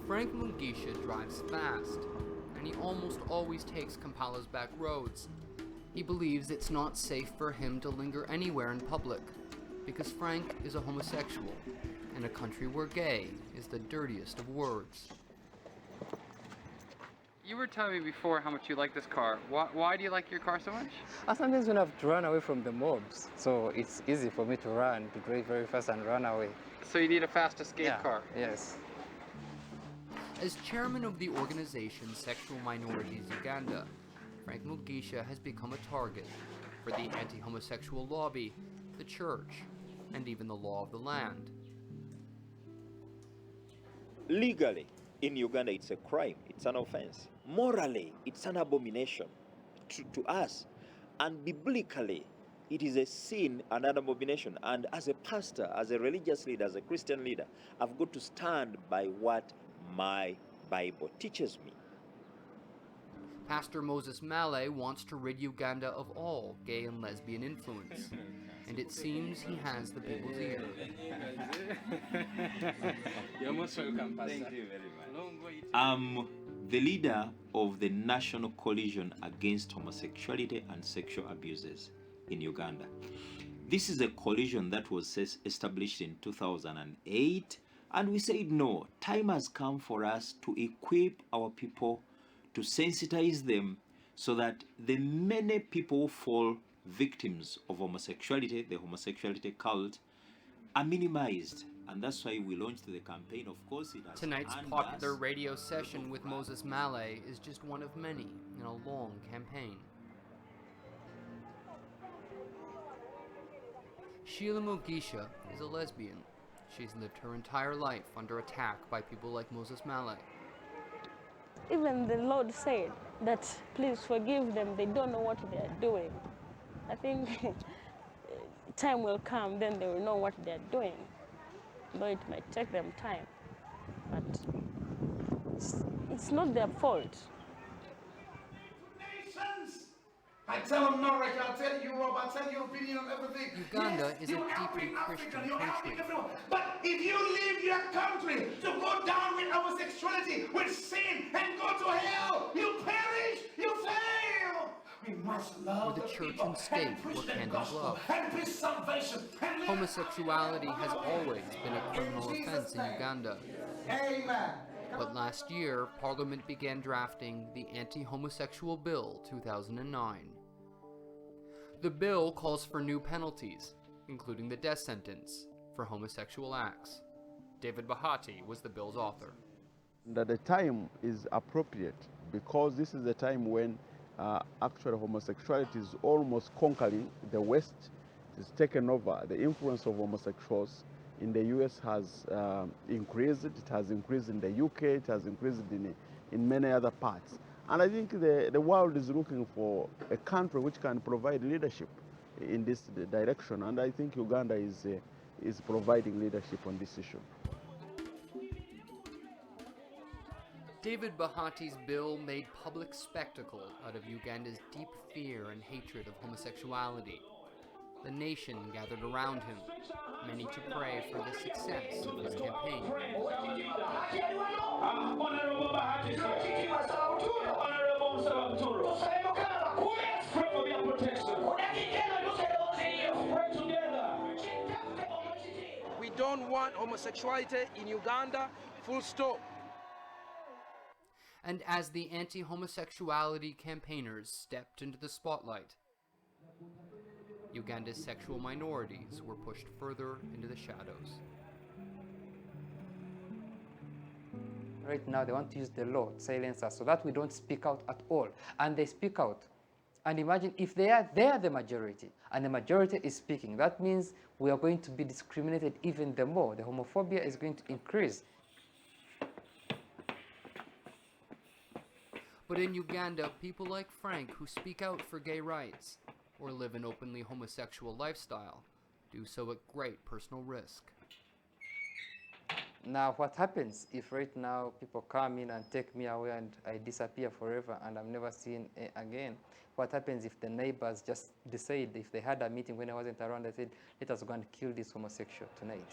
Frank Mugisha drives fast, and he almost always takes Kampala's back roads. He believes it's not safe for him to linger anywhere in public, because Frank is a homosexual, in a country where gay is the dirtiest of words. You were telling me before how much you like this car. Why do you like your car so much? Sometimes when I have to run away from the mobs, so it's easy for me to drive very fast and run away. So you need a fast escape car? Yes. As chairman of the organization Sexual Minorities Uganda, Frank Mugisha has become a target for the anti-homosexual lobby, the church, and even the law of the land. Legally, in Uganda, it's a crime, it's an offense. Morally, it's an abomination to us. And biblically, it is a sin and an abomination. And as a pastor, as a religious leader, as a Christian leader, I've got to stand by what my Bible teaches me. Pastor Moses Male wants to rid Uganda of all gay and lesbian influence, and it seems he has the people's ear. You're most welcome, Pastor. Thank you very much. I'm the leader of the National Coalition Against Homosexuality and Sexual Abuses in Uganda. This is a coalition that was established in 2008. And we said, no, time has come for us to equip our people, to sensitize them, so that the many people who fall victims of homosexuality, the homosexuality cult, are minimized. And that's why we launched the campaign. Of course, it has Tonight's popular radio session with Moses Male is just one of many in a long campaign. Sheila Mugisha is a lesbian. She's lived her entire life under attack by people like Moses Male. Even the Lord said that, please forgive them, they don't know what they are doing. I think time will come, then they will know what they are doing. Though it might take them time, but it's not their fault. I tell America, I tell Europe, I tell your opinion on everything. Uganda is a deeply Christian country. But if you leave your country to go down with homosexuality, with sin, and go to hell, you perish, you fail. We must love Where the church and state work hand in glove. and preach salvation. Homosexuality has always been a criminal offense in Uganda. Amen. But last year, Parliament began drafting the Anti-Homosexual Bill 2009. The bill calls for new penalties, including the death sentence, for homosexual acts. David Bahati was the bill's author. That the time is appropriate because this is the time when actual homosexuality is almost conquering the West. It's taken over. The influence of homosexuals in the US has increased. It has increased in the UK. It has increased in many other parts. And I think the world is looking for a country which can provide leadership in this direction. And I think Uganda is providing leadership on this issue. David Bahati's bill made public spectacle out of Uganda's deep fear and hatred of homosexuality. The nation gathered around him, many to pray for the success of his campaign. We don't want homosexuality in Uganda, full stop. And as the anti-homosexuality campaigners stepped into the spotlight, Uganda's sexual minorities were pushed further into the shadows. Right now they want to use the law to silence us so that we don't speak out at all. And they speak out. And imagine if they are the majority, and the majority is speaking, that means we are going to be discriminated even the more. The homophobia is going to increase. But in Uganda, people like Frank who speak out for gay rights or live an openly homosexual lifestyle do so at great personal risk. Now, what happens if right now people come in and take me away and I disappear forever and I'm never seen again? What happens if the neighbors just decide, if they had a meeting when I wasn't around, they said, let us go and kill this homosexual tonight?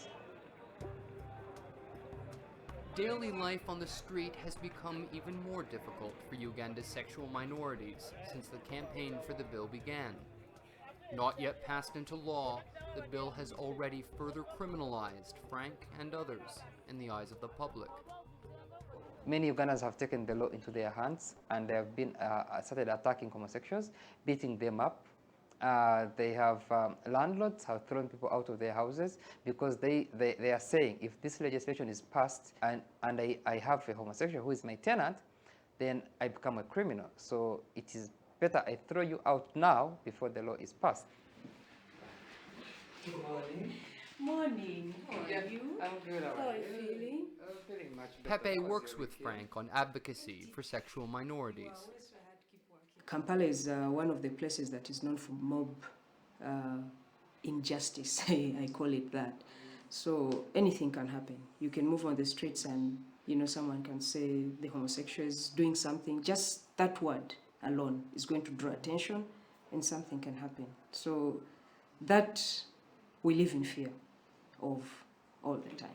Daily life on the street has become even more difficult for Uganda's sexual minorities since the campaign for the bill began. Not yet passed into law, the bill has already further criminalized Frank and others in the eyes of the public. Many Ugandans have taken the law into their hands and they have been started attacking homosexuals, beating them up. They have landlords have thrown people out of their houses because they are saying if this legislation is passed and I have a homosexual who is my tenant, then I become a criminal. So it is better I throw you out now before the law is passed. Good morning. Morning. How are you? I'm good. How are you feeling? Feeling much better. Pepe works with Frank on advocacy for sexual minorities. Kampala is one of the places that is known for mob injustice, I call it that. So anything can happen. You can move on the streets and, you know, someone can say the homosexual is doing something. Just that word alone is going to draw attention and something can happen. So that we live in fear of all the time.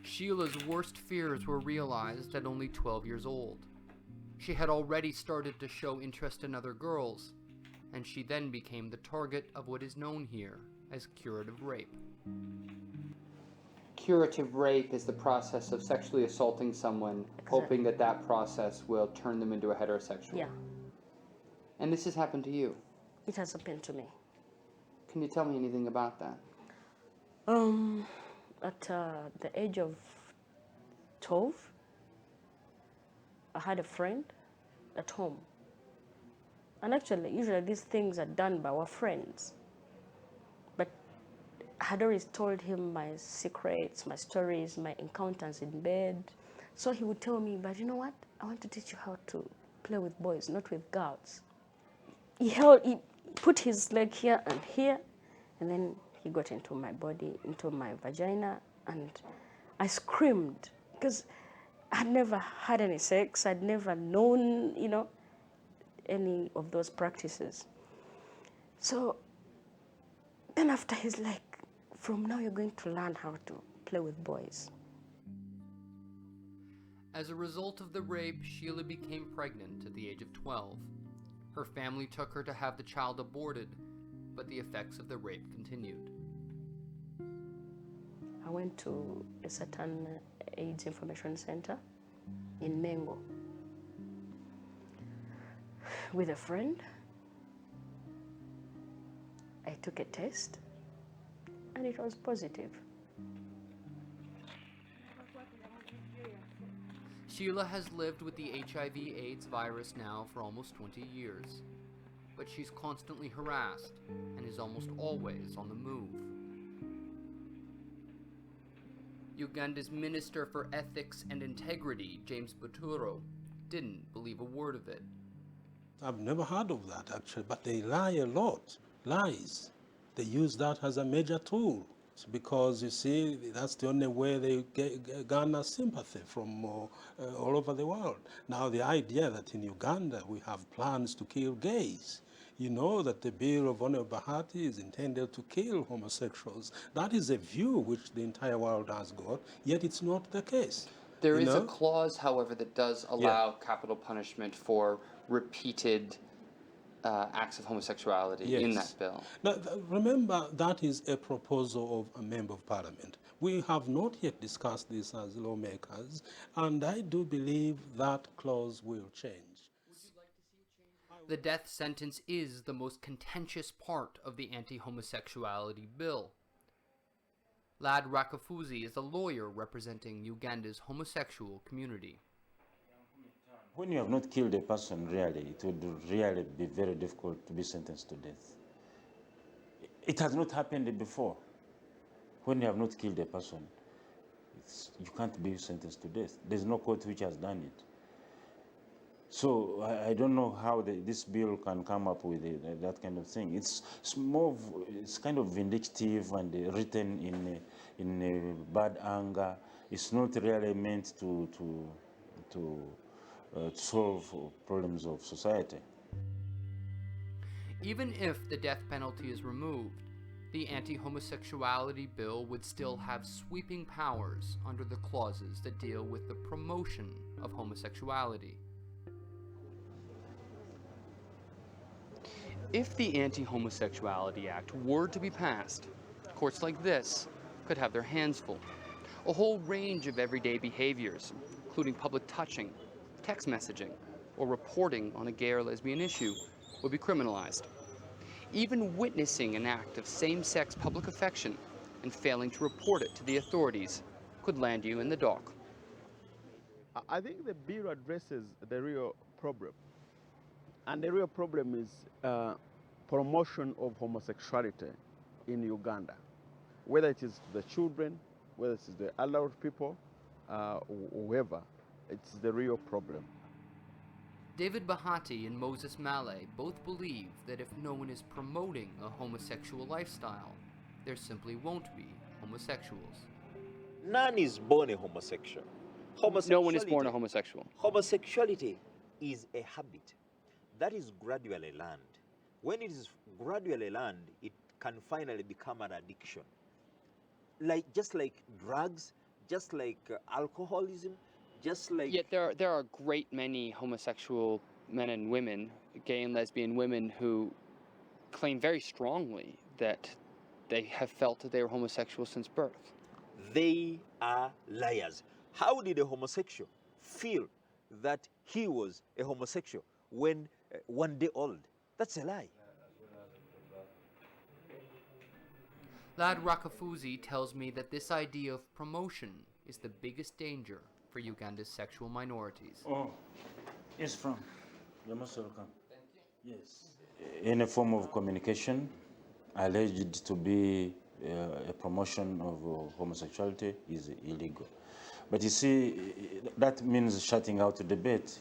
Sheila's worst fears were realized at only 12 years old. She had already started to show interest in other girls, and she then became the target of what is known here as curative rape. Curative rape is the process of sexually assaulting someone, hoping that that process will turn them into a heterosexual. Yeah, And this has happened to you. it has happened to me. Can you tell me anything about that? At the age of 12, I had a friend at home. And actually, usually these things are done by our friends. But I had always told him my secrets, my stories, my encounters in bed. So he would tell me, but you know what? I want to teach you how to play with boys, not with girls. He put his leg here, and then he got into my body, into my vagina, and I screamed because I'd never had any sex. I'd never known, you know, any of those practices. So then after he's like, from now you're going to learn how to play with boys. As a result of the rape, Sheila became pregnant at the age of 12. Her family took her to have the child aborted, but the effects of the rape continued. I went to a certain AIDS information center in Mengo with a friend. I took a test and it was positive. Sheila has lived with the HIV/AIDS virus now for almost 20 years, but she's constantly harassed and is almost always on the move. Uganda's Minister for Ethics and Integrity, James Buturo, didn't believe a word of it. I've never heard of that actually, but they lie a lot, lies. They use that as a major tool because you see, that's the only way they garner sympathy from all over the world. Now the idea that in Uganda we have plans to kill gays, you know that the bill of Honorable Bahati is intended to kill homosexuals. That is a view which the entire world has got, yet it's not the case. There is a clause, however, that does allow Yeah. capital punishment for repeated acts of homosexuality in that bill. Now, remember, that is a proposal of a member of parliament. We have not yet discussed this as lawmakers, and I do believe that clause will change. The death sentence is the most contentious part of the anti-homosexuality bill. Lad Rakafuzi is a lawyer representing Uganda's homosexual community. When you have not killed a person, really, it would really be very difficult to be sentenced to death. It has not happened before. When you have not killed a person, you can't be sentenced to death. There's no court which has done it. So I don't know how this bill can come up with that kind of thing. It's kind of vindictive and written in bad anger. It's not really meant to solve problems of society. Even if the death penalty is removed, the anti-homosexuality bill would still have sweeping powers under the clauses that deal with the promotion of homosexuality. If the Anti-Homosexuality Act were to be passed, courts like this could have their hands full. A whole range of everyday behaviors, including public touching, text messaging, or reporting on a gay or lesbian issue, would be criminalized. Even witnessing an act of same-sex public affection and failing to report it to the authorities could land you in the dock. I think the bill addresses the real problem. And the real problem is promotion of homosexuality in Uganda. Whether it is the children, whether it is the adult people, whoever, it's the real problem. David Bahati and Moses Malay both believe that if no one is promoting a homosexual lifestyle, there simply won't be homosexuals. None is born a homosexual. No one is born a homosexual. Homosexuality is a habit that is gradually learned. When it is gradually learned, it can finally become an addiction. Just like drugs, just like alcoholism, just like... Yet there are a great many homosexual men and women, gay and lesbian women, who claim very strongly that they have felt that they were homosexual since birth. They are liars. How did a homosexual feel that he was a homosexual when 1 day old? That's a lie. Lad Rakafuzi tells me that this idea of promotion is the biggest danger for Uganda's sexual minorities. Oh, yes, from. You're most welcome. Thank you. Yes. Any form of communication alleged to be a promotion of homosexuality is illegal. But you see, that means shutting out debate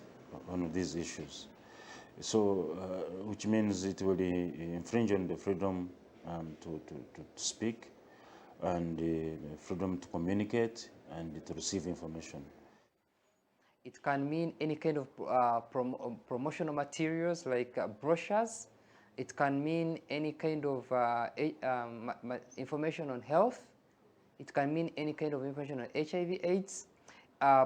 on these issues. So, which means it will infringe on the freedom to speak and freedom to communicate and to receive information. It can mean any kind of promotional materials like brochures. It can mean any kind of information on health. It can mean any kind of information on HIV/AIDS.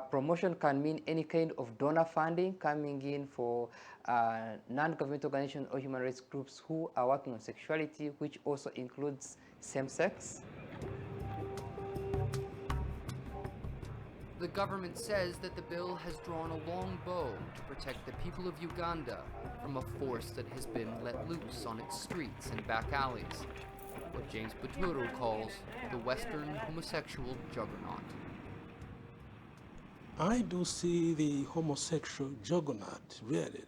Promotion can mean any kind of donor funding coming in for non-governmental organizations or human rights groups who are working on sexuality, which also includes same-sex. The government says that the bill has drawn a long bow to protect the people of Uganda from a force that has been let loose on its streets and back alleys, what James Baturu calls the Western homosexual juggernaut. I do see the homosexual juggernaut really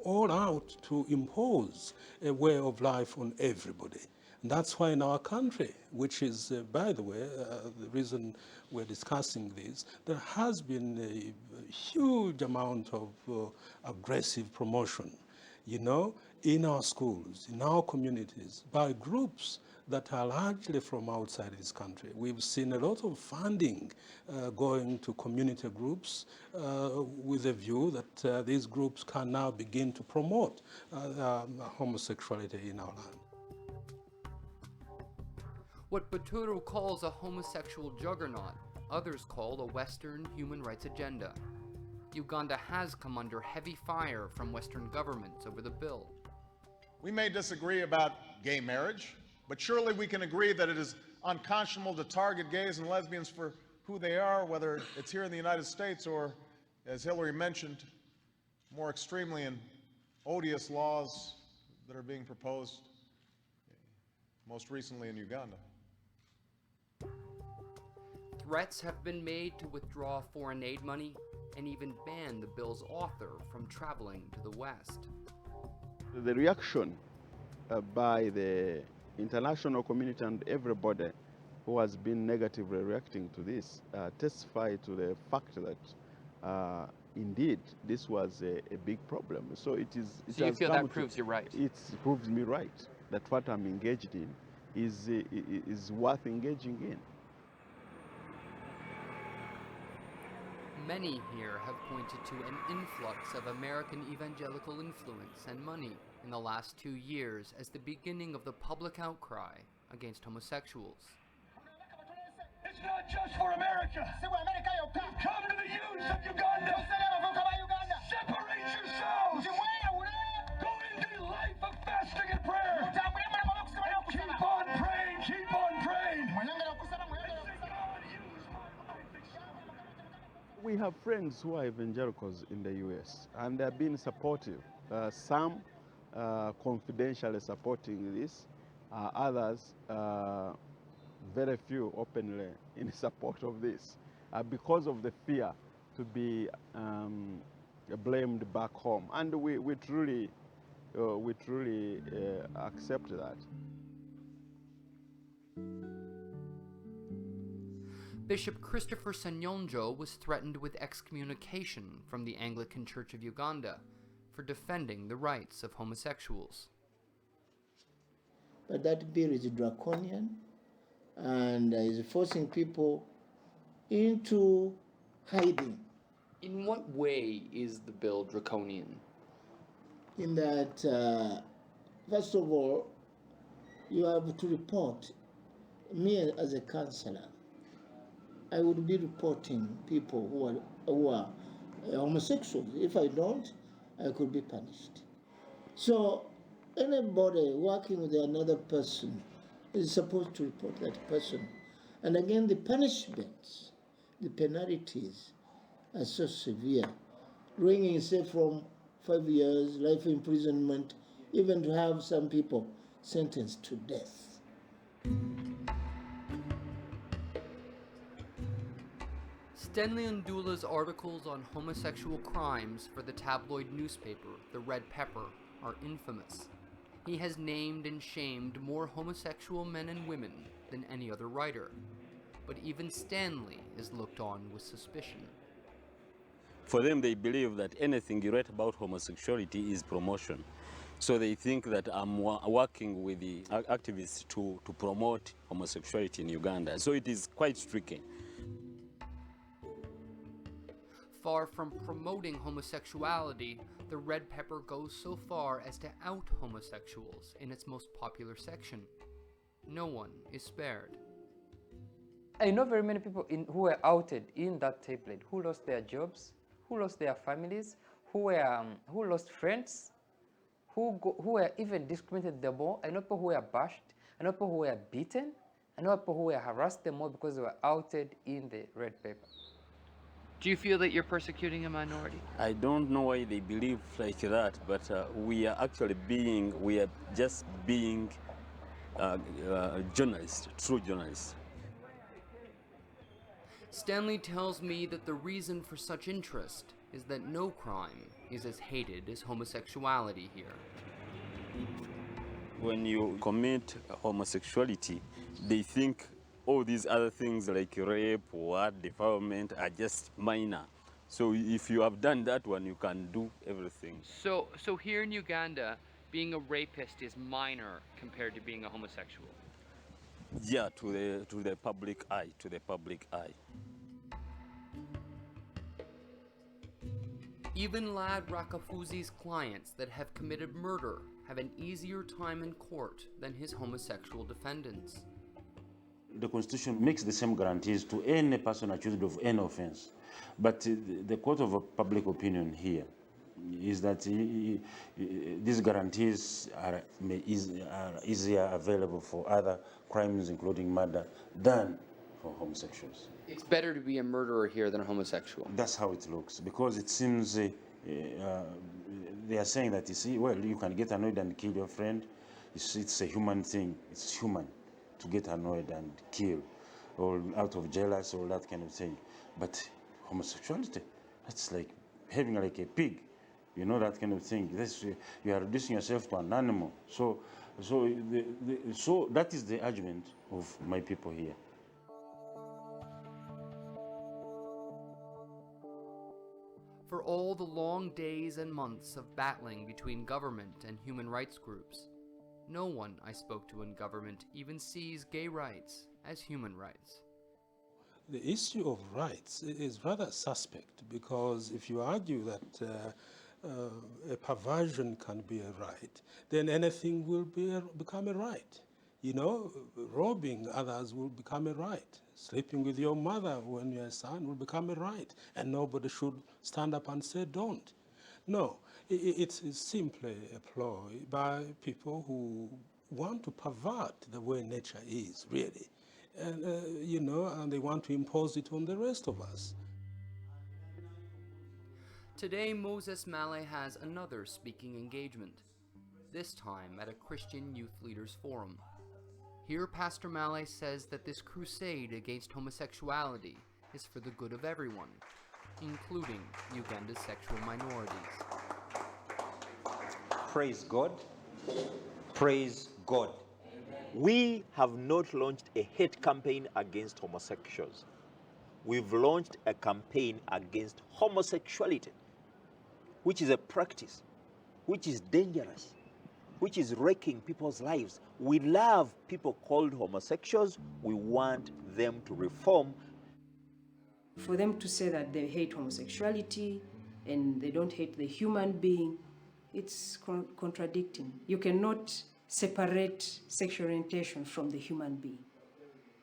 all out to impose a way of life on everybody. And that's why in our country, which is, by the way, the reason we're discussing this, there has been a huge amount of aggressive promotion, you know, in our schools, in our communities, by groups that are largely from outside this country. We've seen a lot of funding going to community groups with a view that these groups can now begin to promote homosexuality in our land. What Baturu calls a homosexual juggernaut, others call a Western human rights agenda. Uganda has come under heavy fire from Western governments over the bill. We may disagree about gay marriage, but surely we can agree that it is unconscionable to target gays and lesbians for who they are, whether it's here in the United States or, as Hillary mentioned, more extremely and odious laws that are being proposed, most recently in Uganda. Threats have been made to withdraw foreign aid money and even ban the bill's author from traveling to the West. The reaction by the international community and everybody who has been negatively reacting to this testify to the fact that indeed this was a big problem. So it is. So you feel that proves you're right? It proves me right that what I'm engaged in is worth engaging in. Many here have pointed to an influx of American evangelical influence and money in the last 2 years as the beginning of the public outcry against homosexuals. It's not just for America. Come to the youth of Uganda. Separate yourselves. Go into a life of fasting and prayer. And keep on praying, keep on praying. We have friends who are evangelicals in the US, and they're being supportive. Some confidentially supporting this, others, very few openly in support of this, because of the fear to be blamed back home. And we truly accept that. Bishop Christopher Sanyonjo was threatened with excommunication from the Anglican Church of Uganda for defending the rights of homosexuals. But that bill is draconian and is forcing people into hiding. In what way is the bill draconian? In that, first of all, you have to report. Me as a counselor, I would be reporting people who are homosexuals. If I don't, I could be punished. So anybody working with another person is supposed to report that person. And again, the punishments, the penalties are so severe, ranging, say, from 5 years, life imprisonment, even to have some people sentenced to death. Stanley Ndula's articles on homosexual crimes for the tabloid newspaper, The Red Pepper, are infamous. He has named and shamed more homosexual men and women than any other writer. But even Stanley is looked on with suspicion. For them, they believe that anything you write about homosexuality is promotion. So they think that I'm working with the activists to promote homosexuality in Uganda. So it is quite striking. Far from promoting homosexuality, the Red Pepper goes so far as to out homosexuals in its most popular section. No one is spared. I know very many people who were outed in that tablet, who lost their jobs, who lost their families, who lost friends, who were even discriminated the more. I know people who were bashed, I know people who were beaten, I know people who were harassed the more because they were outed in the Red Pepper. Do you feel that you're persecuting a minority? I don't know why they believe like that, but we are just being journalists, true journalists. Stanley tells me that the reason for such interest is that no crime is as hated as homosexuality here. When you commit homosexuality, they think all these other things like rape or defilement are just minor. So if you have done that one, you can do everything. So here in Uganda, being a rapist is minor compared to being a homosexual? Yeah, to the public eye, Even Lad Rakafuzi's clients that have committed murder have an easier time in court than his homosexual defendants. The Constitution makes the same guarantees to any person accused of any offense. But the court of public opinion here is that these guarantees are easier available for other crimes, including murder, than for homosexuals. It's better to be a murderer here than a homosexual. That's how it looks, because it seems they are saying that, you see, well, you can get annoyed and kill your friend. It's a human thing. It's human to get annoyed and kill, or out of jealous or that kind of thing. But homosexuality, that's like having like a pig, you know, that kind of thing. You are reducing yourself to an animal. So that is the argument of my people here. For all the long days and months of battling between government and human rights groups. No one I spoke to in government even sees gay rights as human rights. The issue of rights is rather suspect, because if you argue that a perversion can be a right, then anything will become a right. You know, robbing others will become a right. Sleeping with your mother when you're a son will become a right, and nobody should stand up and say don't. No, it's simply a ploy by people who want to pervert the way nature is, really. And, you know, and they want to impose it on the rest of us. Today, Moses Male has another speaking engagement, this time at a Christian Youth Leaders Forum. Here, Pastor Male says that this crusade against homosexuality is for the good of everyone, including Uganda's sexual minorities. Praise God. Praise God. We have not launched a hate campaign against homosexuals. We've launched a campaign against homosexuality, which is a practice, which is dangerous, which is wrecking people's lives. We love people called homosexuals. We want them to reform. For them to say that they hate homosexuality and they don't hate the human being, it's contradicting. You cannot separate sexual orientation from the human being.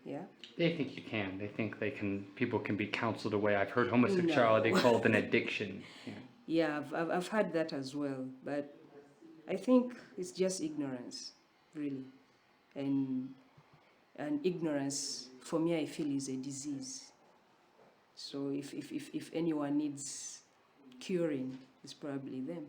Yeah? They think you can. They think people can be counseled away. I've heard homosexuality called an addiction. Yeah, I've heard that as well. But I think it's just ignorance, really. And ignorance, for me, I feel is a disease. So if anyone needs curing, it's probably them.